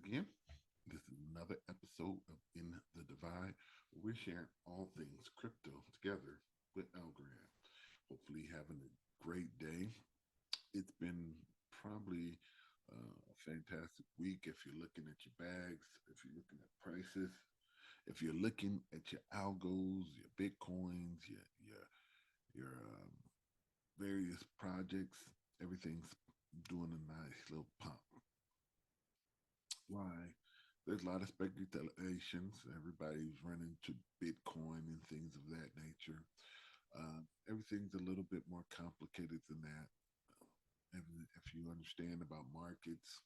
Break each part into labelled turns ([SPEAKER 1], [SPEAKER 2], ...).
[SPEAKER 1] again. This is another episode of In the Divide, where we're sharing all things crypto together with Algorand. Hopefully, having a great day. It's been probably a fantastic week if you're looking at your bags, if you're looking at prices, if you're looking at your algos, your bitcoins, your various projects. Everything's doing a nice little pump. Why? There's a lot of speculations. Everybody's running to Bitcoin and things of that nature. Everything's a little bit more complicated than that. And if you understand about markets,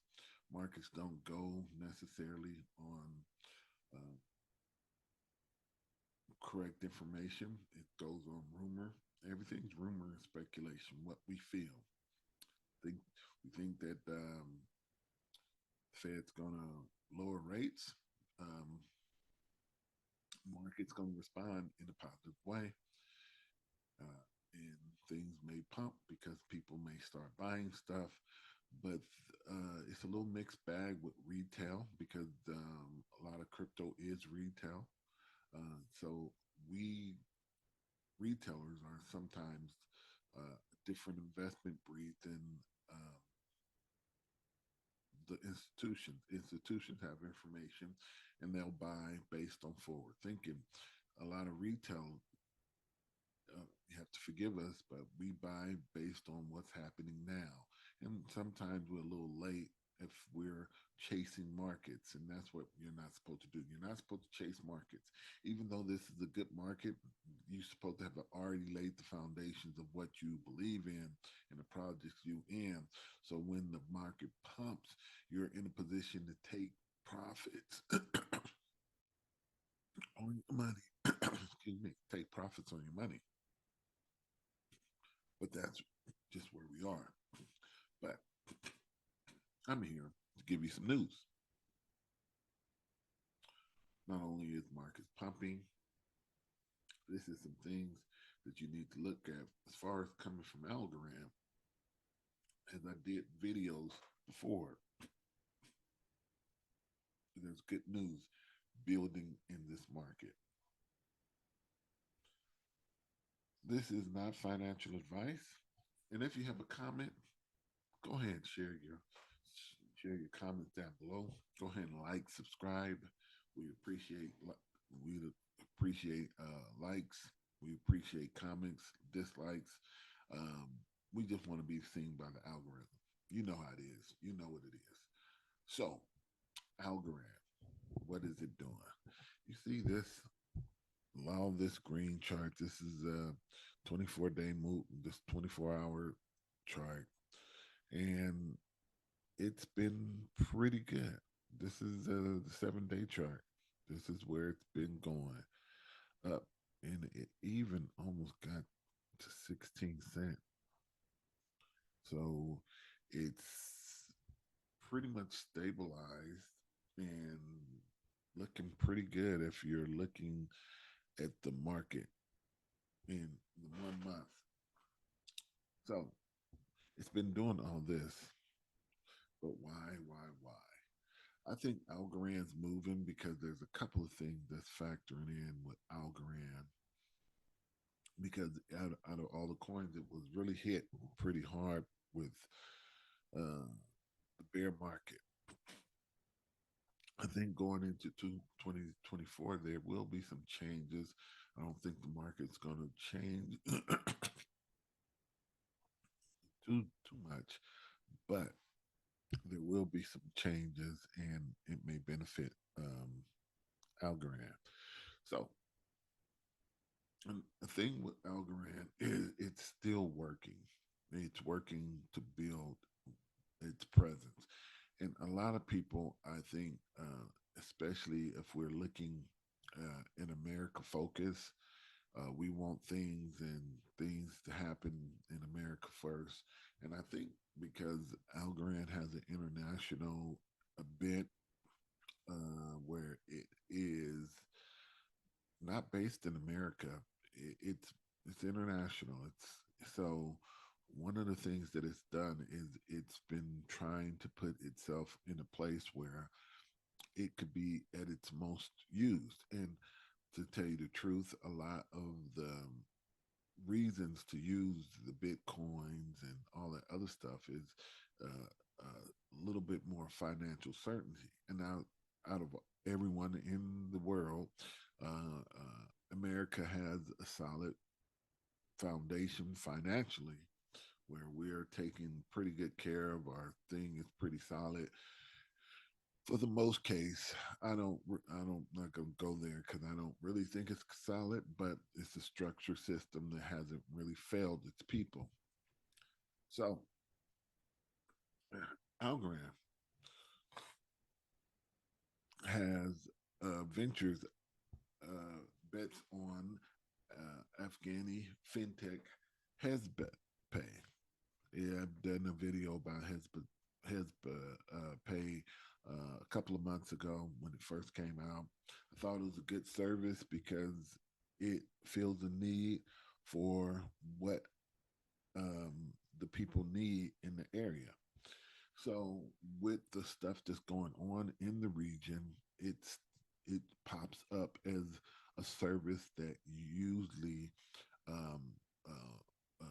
[SPEAKER 1] markets don't go necessarily on uh, correct information. It goes on rumor. Everything's rumor and speculation. What we feel. Think we think that Fed's gonna lower rates. Um, Market's gonna respond in a positive way, and things may pump because people may start buying stuff. But it's a little mixed bag with retail because a lot of crypto is retail. So we retailers are sometimes different investment breed than uh, the institutions. Institutions have information and they'll buy based on forward thinking. A lot of retail, you have to forgive us, but we buy based on what's happening now. And sometimes we're a little late if we're chasing markets, and that's what you're not supposed to do. You're not supposed to chase markets. Even though this is a good market, you're supposed to have already laid the foundations of what you believe in and the projects you in. So when the market pumps, you're in a position to take profits on your money. Excuse me, take profits on your money. But that's just where we are. But I'm here to give you some news. Not only is markets pumping, this is some things that you need to look at as far as coming from Algorand. As I did videos before, there's good news building in this market. This is not financial advice. And if you have a comment, go ahead and share your comments down below. Go ahead and like, subscribe. We appreciate we appreciate likes. We appreciate comments, dislikes. Um, we just want to be seen by the algorithm. You know how it is. You know what it is. So, Algorand, what is it doing? You see this, all this green chart. This is a 24-day move. This 24-hour chart, and it's been pretty good. This is the 7-day chart. This is where it's been going up, and it even almost got to 16 cent. So it's pretty much stabilized and looking pretty good if you're looking at the market in the 1 month. So it's been doing all this, but why? I think Algorand's moving because there's a couple of things that's factoring in with Algorand. Because out of all the coins, it was really hit pretty hard with the bear market. I think going into 2024, there will be some changes. I don't think the market's going to change too much, but there will be some changes, and it may benefit Algorand. So the thing with Algorand is it's still working. It's working to build its presence. And a lot of people, I think, especially if we're looking in America focus, we want things to happen in America first. And I think because Algorand has an international bent where it is not based in America, it's international. It's so one of the things that it's done is it's been trying to put itself in a place where it could be at its most used. And to tell you the truth, a lot of the reasons to use the bitcoins and all that other stuff is a little bit more financial certainty. And now, out of everyone in the world, America has a solid foundation financially where we're taking pretty good care of our thing. Is pretty solid for the most case. I don't not gonna go there because I don't really think it's solid, but it's a structure system that hasn't really failed its people. So Algorand has ventures bets on Afghani fintech Hezbollah. Yeah, I've done a video about Hezbollah Pay a couple of months ago when it first came out. I thought it was a good service because it fills a need for what the people need in the area. So with the stuff that's going on in the region, it pops up as a service that usually um, uh,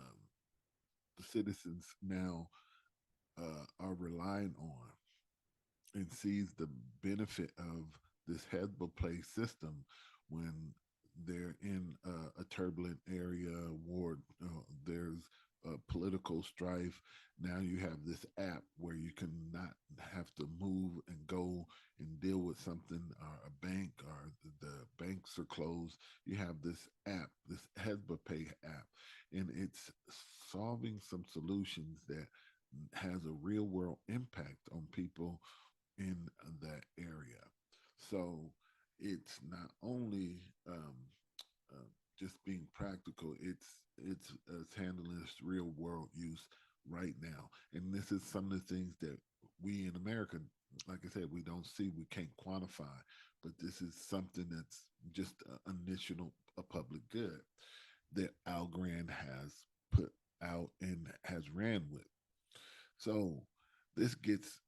[SPEAKER 1] the citizens now are relying on and sees the benefit of this Hezbollah play system when they're in a turbulent area, war, there's political strife. Now you have this app where you can not have to move and go and deal with something, or a bank, or the banks are closed. You have this app, this Hezbollah Pay app, and it's solving some solutions that has a real world impact on people in that area. So it's not only uh, just being practical; it's handling this real world use right now. And this is some of the things that we in America, like I said, we don't see, we can't quantify. But this is something that's just an initial a public good that Algorand has put out and has ran with. So this gets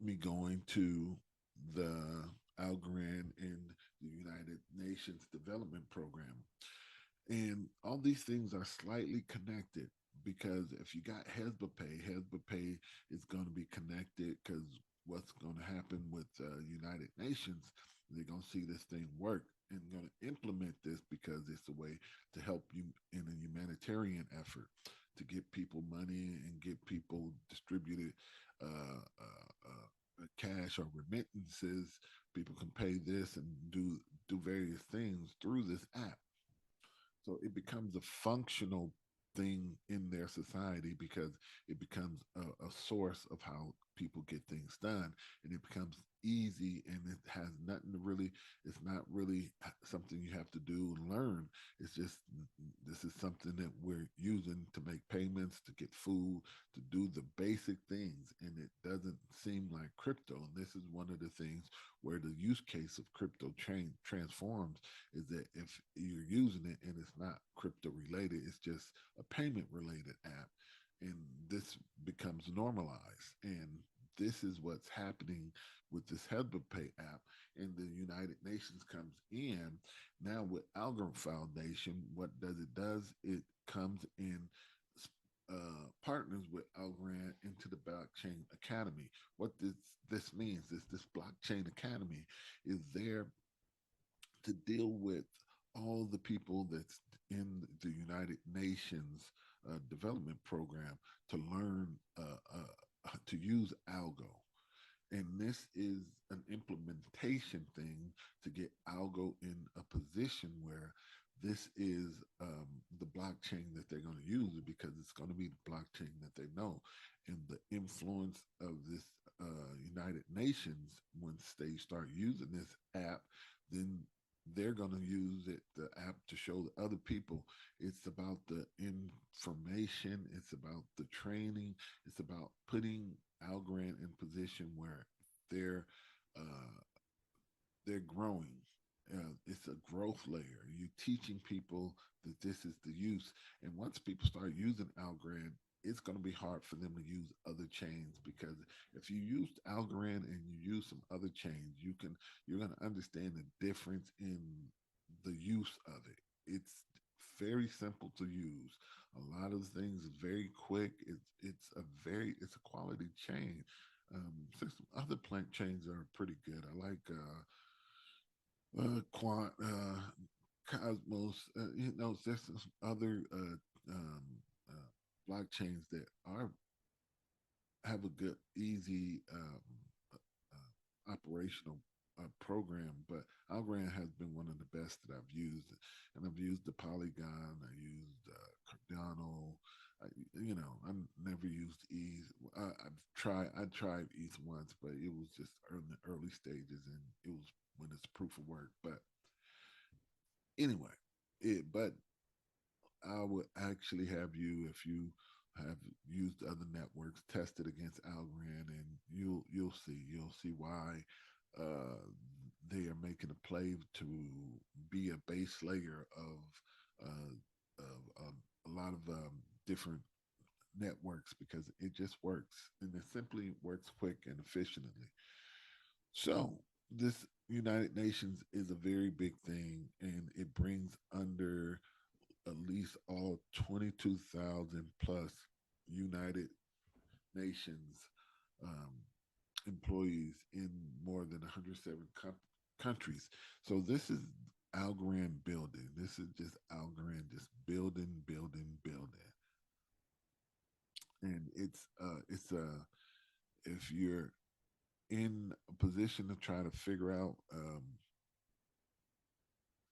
[SPEAKER 1] me going to the Algorand and the United Nations Development Program. And all these things are slightly connected because if you got Hezbollah Pay is going to be connected because what's going to happen with United Nations, they're going to see this thing work and going to implement this because it's a way to help you in a humanitarian effort to get people money and get people distributed cash or remittances. People can pay this and do various things through this app, so it becomes a functional thing in their society because it becomes a source of how people get things done, and it becomes easy, and it has nothing to really, it's not really something you have to do and learn. It's just this is something that we're using to make payments, to get food, to do the basic things, and it doesn't seem like crypto. And this is one of the things where the use case of crypto transforms, is that if you're using it and it's not crypto related, it's just a payment related app. And this becomes normalized. And this is what's happening with this Hezbollah Pay app. And the United Nations comes in now with Algorand Foundation. What does it does? It comes in partners with Algorand into the Blockchain Academy. What this means is this Blockchain Academy is there to deal with all the people that's in the United Nations development program to learn to use algo. And this is an implementation thing to get algo in a position where this is the blockchain that they're going to use, because it's going to be the blockchain that they know. And the influence of this United Nations, once they start using this app, then they're going to use it, the app, to show the other people. It's about the information, it's about the training, it's about putting Algorand in position where they're uh, they're growing. It's a growth layer. You're teaching people that this is the use, and once people start using Algorand, it's going to be hard for them to use other chains, because if you used Algorand and you use some other chains, you're going to understand the difference in the use of it. It's very simple to use. A lot of things is very quick. It's a quality chain. So some other plant chains are pretty good. I like Quant, Cosmos. There's some other blockchains that are have a good, easy operational program. But Algorand has been one of the best that I've used, and I've used the Polygon. I used Cardano. I, I never used Ease. I tried Ease once, but it was just in the early stages, and it was when it's proof of work. But anyway, but I would actually have you, if you have used other networks, test it against Algorand, and you'll see why uh, they are making a play to be a base layer of a lot of different networks, because it just works, and it simply works quick and efficiently. So this United Nations is a very big thing, and it brings under at least all 22,000 plus United Nations um, employees in more than 107 countries. So this is Algorand building. This is just Algorand just building, building, building. And if you're in a position to try to figure out